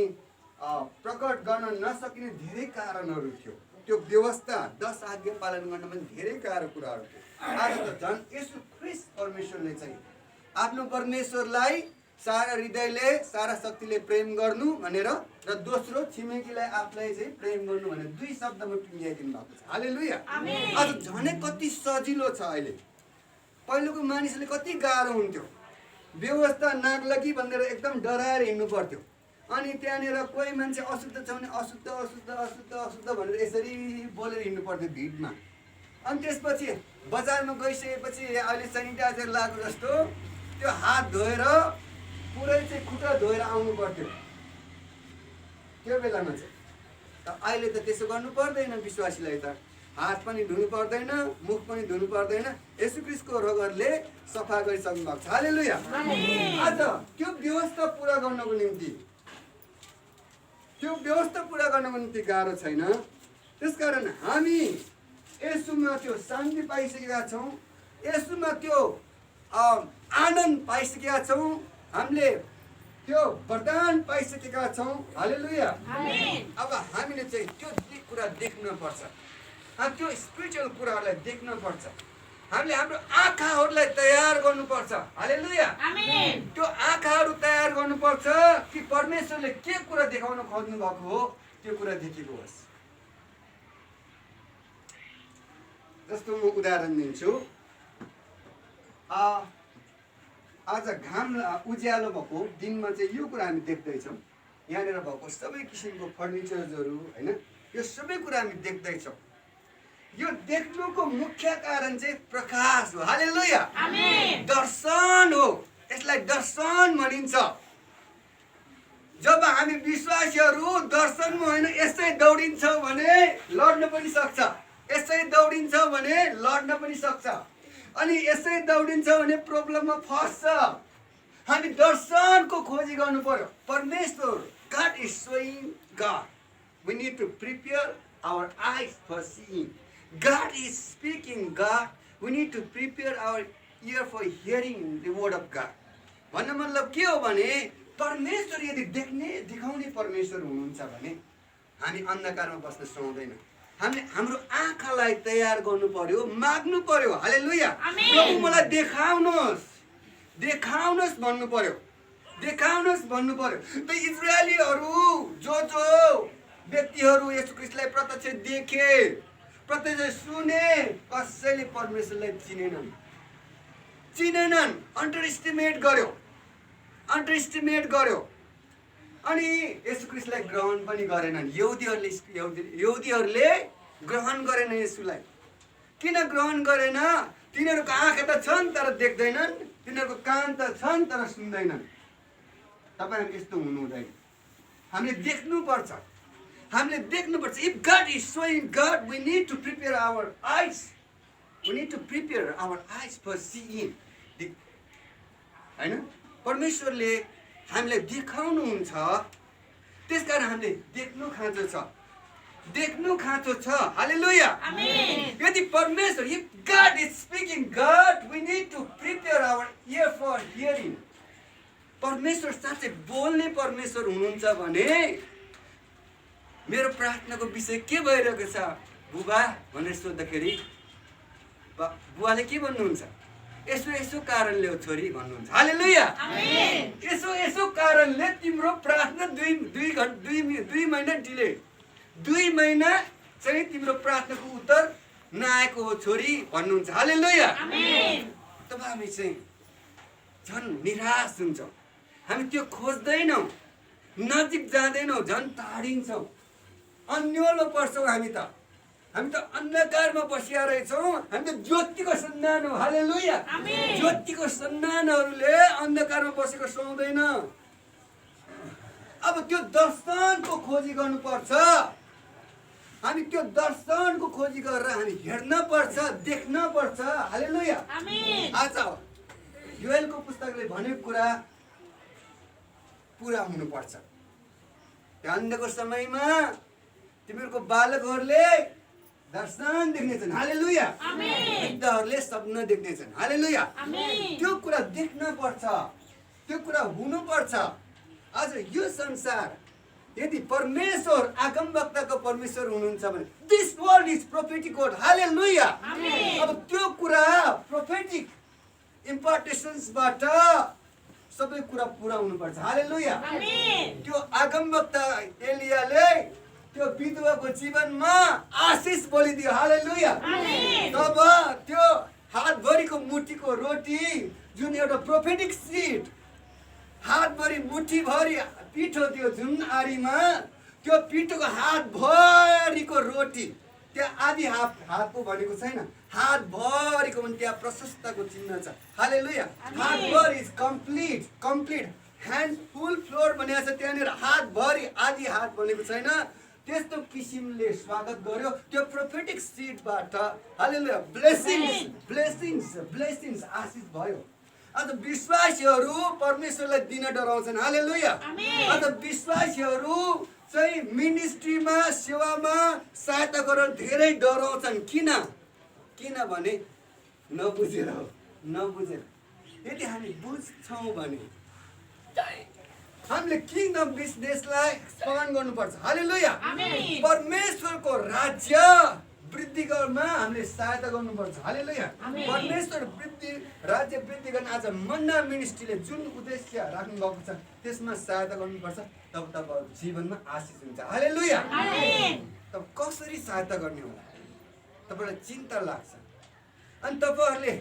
प्रकट गर्न नसकिने धेरै कारणहरू थियो। त्यो व्यवस्था 10 आज्ञा पालन गर्न पनि धेरै गाह्रो कुराहरू थियो। आज त झन् यसो ख्रीष्ट परमेश्वरले चाहिँ आफ्नो परमेश्वरलाई सारा हृदयले सारा शक्तिले प्रेम गर्नु भनेर र दोस्रो छिमेकीलाई आफूलाई चाहिँ प्रेम गर्नु भनेर 2 शब्दमा टुङ्ग्याइदिनु भएको छ। हालेलुया। आज झनै कति सजिलो छ। अहिले पहिलेको मानिसले कति गाह्रो हुन्थ्यो। व्यवस्था नाग्लगी भनेर एकदम डराएर हिँड्नु पर्थ्यो। अनि त्यहाँनिर कोही मान्छे अशुद्ध छ भने अशुद्ध अशुद्ध अशुद्ध अशुद्ध भनेर यसरी बोलेर हिँड्नु पर्थ्यो भिडमा। अनि त्यसपछि बजारमा गइसकेपछि अहिले सेनिटाइजर लाग्यो जस्तो त्यो हात धोएर पुरै चाहिँ खुट्टा धोएर आउनु पर्थ्यो त्यो बेलामा चाहिँ। अहिले त त्यसो गर्नु पर्दैन। विश्वासीलाई त हात पनि धुनु पर्दैन, मुख पनि धुनु पर्दैन। येशू ख्रीष्टको रगतले सफा गरिसक्नु भएको छ। हालेलुया। आज त्यो व्यवस्था पुरा गर्नको निम्ति गाह्रो छैन। त्यसकारण हामी येशूमा त्यो शान्ति पाइसकेका छौँ, येशूमा त्यो आनन्द पाइसकेका छौँ, हामीले त्यो वरदान पाइसकेका छौँ। हालेलुया। अब हामीले चाहिँ त्यो कुरा देख्न पर्छ, त्यो स्पिरिचुअल कुराहरूलाई देख्न पर्छ। हामीले हाम्रो आँखाहरूलाई तयार गर्नुपर्छ। हालेलुया। त्यो आँखाहरू तयार गर्नुपर्छ कि परमेश्वरले के कुरा देखाउन खोज्नु भएको हो त्यो कुरा देखेको होस्। जस्तो म उदाहरण दिन्छु, आज घाम उज्यालो भएको दिनमा चाहिँ यो कुरा हामी देख्दैछौँ। यहाँनिर भएको सबै किसिमको फर्निचर्सहरू होइन, यो सबै कुरा हामी देख्दैछौँ। यो देख्नुको मुख्य कारण चाहिँ प्रकाश हो। हालेलुया। दर्शन हो, यसलाई दर्शन भनिन्छ। जब हामी विश्वासीहरू दर्शनमा होइन यसै दौडिन्छ भने लड्न पनि सक्छ, यसै दौडिन्छ भने लड्न पनि सक्छ, अनि यसै दौडिन्छ भने प्रब्लममा फस्छ। हामी दर्शनको खोजी गर्नु पर्यो। परमेश्वर, God is showing God. We need to prepare our eyes for seeing. God is speaking God. We need to prepare our ear for hearing the word of God. भन्नु मतलब के हो भने परमेश्वर यदि देखाउने परमेश्वर हुनुहुन्छ भने हामी अन्धकारमा बस्न सक्दैनौँ। हामीले हाम्रो आँखालाई तयार गर्नु पर्यो, माग्नु पर्यो। हालेलुया। प्रभु मलाई देखाउनुहोस्, देखाउनुहोस् भन्नु पर्यो, देखाउनुहोस् भन्नु पर्यो। त इजरायलीहरू जो व्यक्तिहरू येशू ख्रीष्टलाई प्रत्यक्ष देखे, प्रत्यक्ष सुने, कसैले परमेश्वरलाई चिनेनन्, अन्डर एस्टिमेट गर्यो अनि येशू ख्रीष्टलाई ग्रहण पनि गरेनन्। यहुदीहरूले ग्रहण गरेन येशूलाई। किन ग्रहण गरेन? तिनीहरूको आँखा त छन् तर देख्दैनन्, तिनीहरूको कान त छन् तर सुन्दैनन्। तपाईहरु यस्तो हुनु हुँदैन। हामीले देख्नुपर्छ, हामीले देख्नुपर्छ। If God is showing God, we need to prepare our eyes. We need to prepare our eyes for seeing. हैन? परमेश्वरले हामीलाई देखाउनुहुन्छ, त्यसकारण हामीले देख्नु खाँचो छ, देख्नु खाँचो छ। हालेलुया। आमेन। यदि परमेश्वर, if God is speaking God, we need to prepare our ear for hearing. परमेश्वर साँच्चै बोल्ने परमेश्वर हुनुहुन्छ भने मेरो प्रार्थनाको विषय के भइरहेको छ बुबा भनेर सोध्दाखेरि बुवाले के भन्नुहुन्छ? यसो कारणले हो छोरी भन्नुहुन्छ। हालेलुया। आमेन। यसो कारणले तिम्रो प्रार्थना दुई महिना डिले, 2 महिना चाहिँ तिम्रो प्रार्थनाको उत्तर नआएको हो छोरी भन्नुहुन्छ। हालेलुया। आमेन। तब हामी चाहिँ झन् निराश हुन्छौँ, हामी त्यो खोज्दैनौँ, नजिक जाँदैनौँ, झन् टाढिन्छौँ, अन्योलो पर्छौँ। हामी त अन्धकारमा बसिया रहेछौँ। हामी त ज्योतिको सन्तान हो। हालेलुया। आमेन। ज्योतिको सन्तानहरूले अन्धकारमा बसेको सुहाउँदैन। अब त्यो दर्शनको खोजी गर्नुपर्छ। हामी त्यो दर्शनको खोजी गरेर हामी हेर्न पर्छ, देख्न पर्छ। हालेलुया। आमेन। आज योएलको पुस्तकले भनेको कुरा पूरा हुनुपर्छ। अन्धको समयमा तिमीहरूको बालकहरूले दर्शन देख्नेछन्। हालेलुया। आमेन। वृद्धहरूले सपना देख्नेछन्। हालेलुया। आमेन। त्यो कुरा देख्न पर्छ, त्यो कुरा हुनुपर्छ। आज यो संसार यदि परमेश्वर आगमवक्ताको परमेश्वर हुनुहुन्छ भने this world is prophetic world. Hallelujah. Amen. अब त्यो कुरा प्रोफेटिक इम्पार्टेसन्सबाट सबै कुरा पूरा हुनुपर्छ। हालेलुया। आमेन। त्यो आगमवक्ता एलियाले त्यो विधवाको जीवनमा आशीष बोलिदियो। हालेलुया। आमेन। तब त्यो हातभरिको मुठीको रोटी जुन एउटा प्रोफेटिक सीड, हातभरि मुठीभरि पिठो थियो जुन आरीमा, त्यो पिठोको हातभरिको रोटी, त्यहाँ आधी हातको भनेको छैन, हातभरिको भने त्यहाँ प्रशस्तको चिन्ह छ। हालेलुया। हातभरि is complete handful floor भनेको छ त्यहाँनिर। हातभरि आधी हात भनेको छैन। त्यस्तो किसिमले स्वागत गर्यो त्यो प्रोफेटिक सीडबाट। हालेलुया। ब्लेसिङ्स आशीष भयो। आज विश्वासीहरू परमेश्वरलाई दिन डराउँछन्। हालेलुया। आज विश्वासीहरू चाहिँ मिनिस्ट्रीमा, सेवामा सहायता गरेर धेरै डराउँछन्। किनभने नबुझेर हो, नबुझेर। यदि हामी बुझ्छौँ भने हामीले किङडम बिजनेसलाई एक्सपान्ड गर्नुपर्छ। हालेलुया। परमेश्वरको राज्य वृद्धि गर्नमा हामीले सहायता गर्नुपर्छ। हालेलुया। परमेश्वर वृद्धि राज्य वृद्धि गर्न आज मन्ना मिनिस्ट्रीले जुन उद्देश्य राख्नु भएको छ त्यसमा सहायता गर्नुपर्छ, तब तपाईँहरूको जीवनमा आशिष हुन्छ। हालेलुया। तब कसरी सहायता गर्ने होला तपाईँलाई चिन्ता लाग्छ, अनि तपाईँहरूले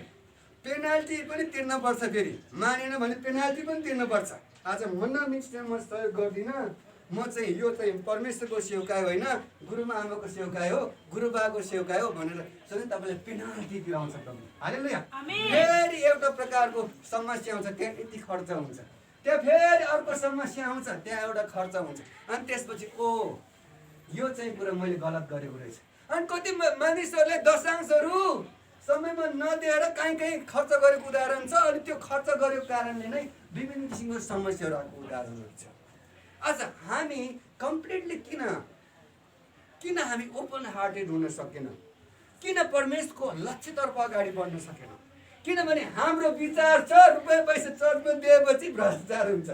पेनाल्टी पनि तिर्नुपर्छ। फेरि मानेन भने पेनाल्टी पनि तिर्नुपर्छ। आज मन्ना मिनिस्ट्रीमा म सहयोग गर्दिनँ, म चाहिँ यो चाहिँ परमेश्वरको सेवकाई होइन, गुरुमा आमाको सेवकाई हो, गुरुबाको सेवकाई हो भनेर चाहिँ तपाईँले पेनाल्टी तिराउँछ तपाईँ। हालेलुया। फेरि एउटा प्रकारको समस्या आउँछ, त्यहाँ यति खर्च हुन्छ, त्यहाँ फेरि अर्को समस्या आउँछ, त्यहाँ एउटा खर्च हुन्छ, अनि त्यसपछि ओ यो चाहिँ कुरा मैले गलत गरेको रहेछ। अनि कति मानिसहरूले दशांशहरू समयमा नदिएर कहीँ कहीँ खर्च गरेको उदाहरण छ, अनि त्यो खर्च गरेको कारणले नै विभिन्न किसिमको समस्याहरू आएको उदाहरणहरू छ। आज हामी कम्प्लिटली किन हामी ओपन हार्टेड हुन सकेन, किन परमेश्वरको लक्ष्यतर्फ अगाडि बढ्न सकेन? किनभने हाम्रो विचार छ रुपियाँ पैसा चर्चमा दिएपछि भ्रष्टाचार हुन्छ।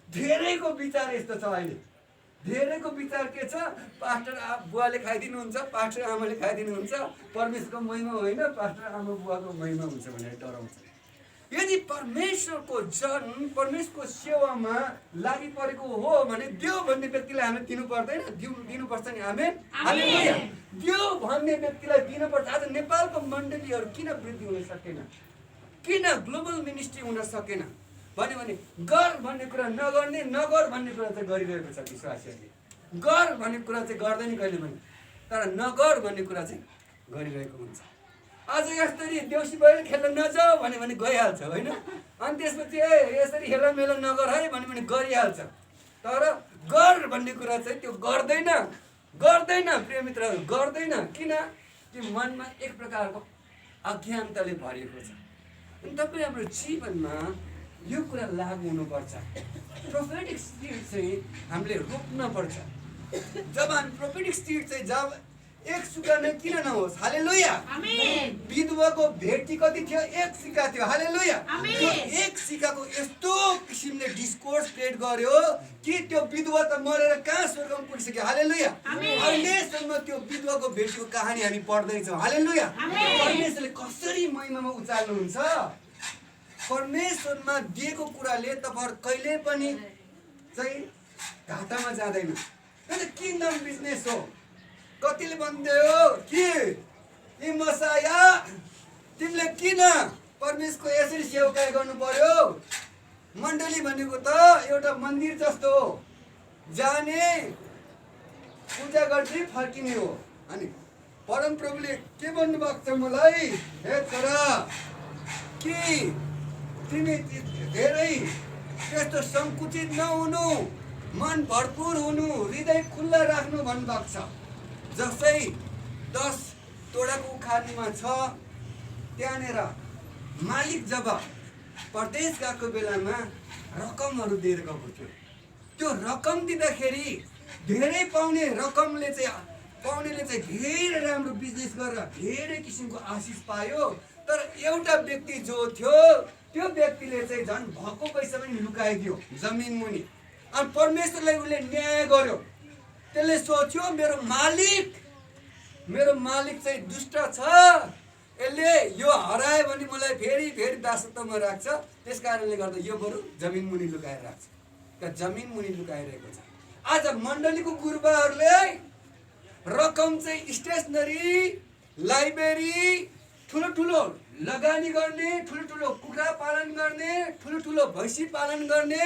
धेरैको विचार यस्तो छ अहिले। धेरैको विचार के छ? पास्टर बुवाले खाइदिनुहुन्छ, पास्टर आमाले खाइदिनुहुन्छ, परमेश्वरको महिमा होइन, पास्टर आमा बुवाको महिमा हुन्छ भनेर डराउँछ। यदि परमेश्वरको परमेश्वरको सेवामा लागि परेको हो भने देऊ भन्ने व्यक्तिलाई हामी दिनु पर्दैन? दिनुपर्छ नि। आमेन। हालेलुया। देऊ भन्ने व्यक्तिलाई दिनुपर्छ। आज नेपालको मण्डलीहरू किन वृद्धि हुन सकेन, किन ग्लोबल मिनिस्ट्री हुन सकेन भने गर भन्ने कुरा नगर्ने, नगर भन्ने कुरा चाहिँ गरिरहेको छ विश्वासीहरूले। गर भन्ने कुरा चाहिँ गर्दैन कहिले पनि, तर नगर भन्ने कुरा चाहिँ गरिरहेको हुन्छ। आज यसरी देउसी भैलो खेल्न नजाऊ भने गइहाल्छ होइन, अनि त्यसपछि यसरी हेलामेला नगर है भने गरिहाल्छ, तर गर भन्ने कुरा चाहिँ त्यो गर्दैन। प्रिय मित्रहरू, गर्दैन। किन? कि मनमा एक प्रकारको अज्ञानताले भरिएको छ। अनि तपाईँ हाम्रो जीवनमा यो कुरा लागु हुनुपर्छ। प्रोफेटिक स्पिरिट चाहिँ हामीले रोक्नुपर्छ। जब हामी प्रोफेटिक स्पिरिट चाहिँ जब एक सिक्का नै किन नहोस्। हालेलुया। विधवाको भेटी कति थियो? एक सिक्का थियो। हालेलुया। त्यो एक सिक्काको यस्तो किसिमले डिस्कोर्स क्रिएट गर्यो कि त्यो विधवा त मरेर कहाँ स्वर्गमा पुगिसक्यो। हालेलुया। अहिलेसम्म त्यो विधवाको भेटीको कहानी हामी पढ्दैछौँ। हालेलुया। परमेश्वरले कसरी महिमामा उचाल्नुहुन्छ। परमेश्वरमा दिएको कुराले तपाईँहरू कहिले पनि चाहिँ घाटामा जाँदैन। यो त किङडम बिजनेस हो। कतिले भन्दैयो कि मसाया तिमीले किन परमेश्वरको यसरी सेवकाई गर्नु पर्यो? मण्डली भनेको त एउटा मन्दिर जस्तो हो, जाने पूजा गर्दै फर्किने हो। अनि परमप्रभुले के भन्नुभएको छ मलाई? हे छोरा, कि तिमी धेरै त्यस्तो सङ्कुचित नहुनु, मन भरपुर हुनु, हृदय खुल्ला राख्नु भन्नुभएको छ। जस्तै 10 तोडाको उखानीमा छ, त्यहाँनिर मालिक जब परदेश गएको बेलामा रकमहरू दिएर गएको थियो। त्यो रकम दिँदाखेरि धेरै पाउनेले चाहिँ धेरै राम्रो बिजनेस गरेर धेरै किसिमको आशिष पायो। तर एउटा व्यक्ति जो थियो त्यो व्यक्तिले चाहिँ झन् भएको पैसा पनि लुकाइदियो जमिन मुनि। अनि परमेश्वरलाई उसले न्याय गर्यो। त्यसले सोच्यो मेरो मालिक चाहिँ दुष्ट छ, यसले यो हरायो भने मलाई फेरि दासत्वमा राख्छ, त्यस कारणले गर्दा यो बरु जमिन मुनि लुकाएर राख्छ। त्यहाँ जमिन मुनि लुकाइरहेको छ। आज मण्डलीको गुरुबाहरूले रकम चाहिँ स्टेसनरी, लाइब्रेरी, ठुलो लगानी गर्ने, ठुलो कुखुरा पालन गर्ने, ठुलो भैँसी पालन गर्ने,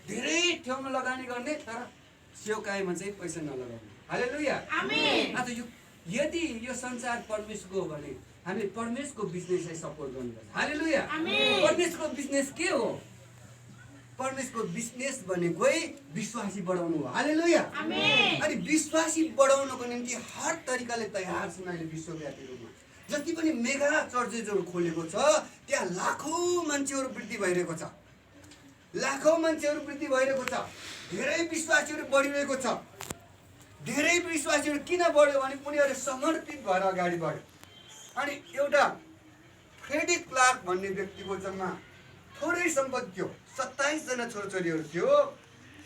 धेरै ठाउँमा लगानी गर्ने, तर सेवकाईमा चाहिँ पैसा नलगाउने। हालेलुया। आज यदि यो संसार परमेश्वरको हो भने हामीले परमेश्वरको बिजनेसलाई सपोर्ट गर्नुपर्छ। हालेलुया। परमेश्वरको बिजनेस के हो? परमेश्वरको बिजनेस भनेकै विश्वासी बढाउनु हो। हालेलुया। अनि विश्वासी बढाउनको निम्ति हर तरिकाले तयार छन् अहिले विश्वव्यापी रूपमा। जति पनि मेगा चर्चेसहरू खोलेको छ त्यहाँ लाखौँ मान्छेहरू वृद्धि भइरहेको छ। धेरै विश्वासीहरू बढिरहेको छ। धेरै विश्वासीहरू किन बढ्यो भने उनीहरू समर्पित भएर अगाडि बढ्यो। अनि एउटा फ्रेडी क्लार्क भन्ने व्यक्तिको जम्मा थोरै सम्पत्ति थियो, 27 जना छोराछोरीहरू थियो।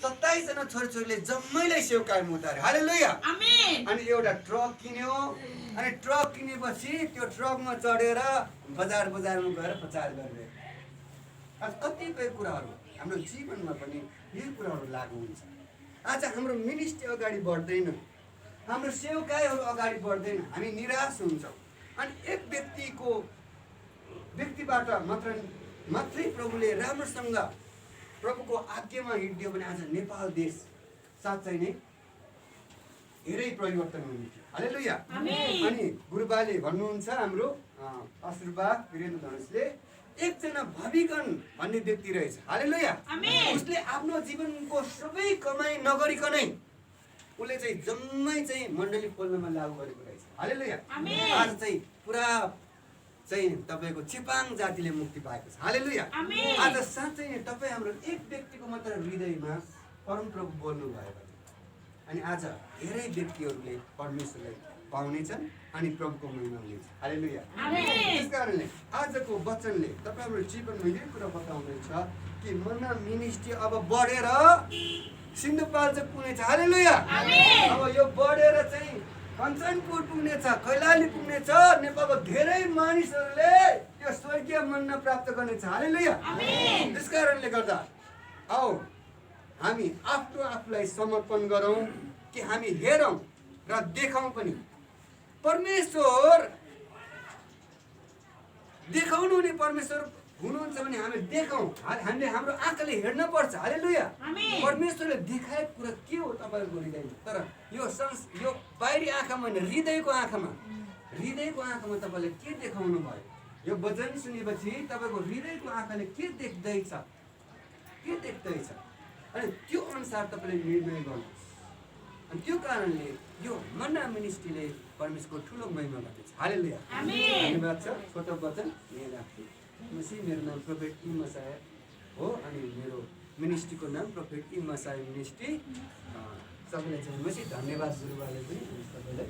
27 जना छोरीछोरीले जम्मैलाई सेवकाईमा उतार्यो हालेलुया अनि एउटा ट्रक किन्यो अनि ट्रक किनेपछि त्यो ट्रकमा चढेर बजारमा गएर प्रचार गर्ने कतिपय कुराहरू हाम्रो जीवनमा पनि यही कुराहरू लागू हुन्छ आज हाम्रो मिनिस्ट्री अगाडि बढ्दैन हाम्रो सेवकाईहरू अगाडि बढ्दैन हामी निराश हुन्छौँ अनि एक व्यक्तिबाट मात्रै प्रभुले राम्रोसँग प्रभुको आज्ञामा हिँड्यो भने आज नेपाल देश साँच्चै नै धेरै परिवर्तन हुने थियो हालेलुया अनि गुरुबाले भन्नुहुन्छ हाम्रो असुरबा वीरेन्द्र धनुषले एकजना भविगण भन्ने व्यक्ति रहेछ हालेलुया उसले आफ्नो जीवनको सबै कमाई नगरिकनै उसले चाहिँ जम्मै चाहिँ मण्डली खोल्नमा लागू गरेको रहेछ हालेलुया आज चाहिँ पुरा चाहिँ तपाईको चेपाङ जातिले मुक्ति पाएको छ हालेलुया आज साँच्चै नै तपाईँ हाम्रो एक व्यक्तिको मात्र हृदयमा परमप्रभु बोल्नु भयो अनि आज धेरै व्यक्तिहरूले परमेश्वरलाई पाउनेछन् अनि प्रभुको महिमा हुनेछ हालेलुया त्यस कारणले आजको वचनले तपाईँ हाम्रो जीवनमा यही कुरा बताउँदैछ कि मन्ना मिनिस्ट्री अब बढेर सिन्धुपाल्चोक पुग्नेछ हालेलुया अब यो बढेर चाहिँ कञ्चनपुर पुग्नेछ कैलाली पुग्नेछ नेपालको धेरै मानिसहरूले त्यो स्वर्गीय मन्ना प्राप्त गर्नेछ हालेलुया त्यस कारणले गर्दा आओ हामी आफ्नो आफूलाई समर्पण गरौँ कि हामी हेरौँ र देखाउँ पनि परमेश्वर देखाउनु हुने परमेश्वर हुनुहुन्छ भने हामी देखाउँ हामीले हाम्रो आँखाले हेर्न पर्छ हालेलुया परमेश्वरले देखाएको कुरा के हो तपाईँको हृदयमा तर यो बाहिरी आँखामा होइन हृदयको आँखामा तपाईँले के देखाउनु भयो यो वचन सुनेपछि तपाईँको हृदयको आँखाले के देख्दैछ अनि त्यो अनुसार तपाईँले निर्णय गर्नुहोस् अनि त्यो कारणले यो मन्ना मिनिस्ट्रीले परमेश्वरको ठुलो महिमा गर्दैछ हालेलुया धन्यवाद छ छोटो वचन यहाँ राख्छु मेरो नाम प्रोफेट ई मसाया हो अनि मेरो मिनिस्ट्रीको नाम प्रोफेट ई मसाया मिनिस्ट्री सबैलाई चाहिँ धन्यवाद गुरुबाले पनि सबैलाई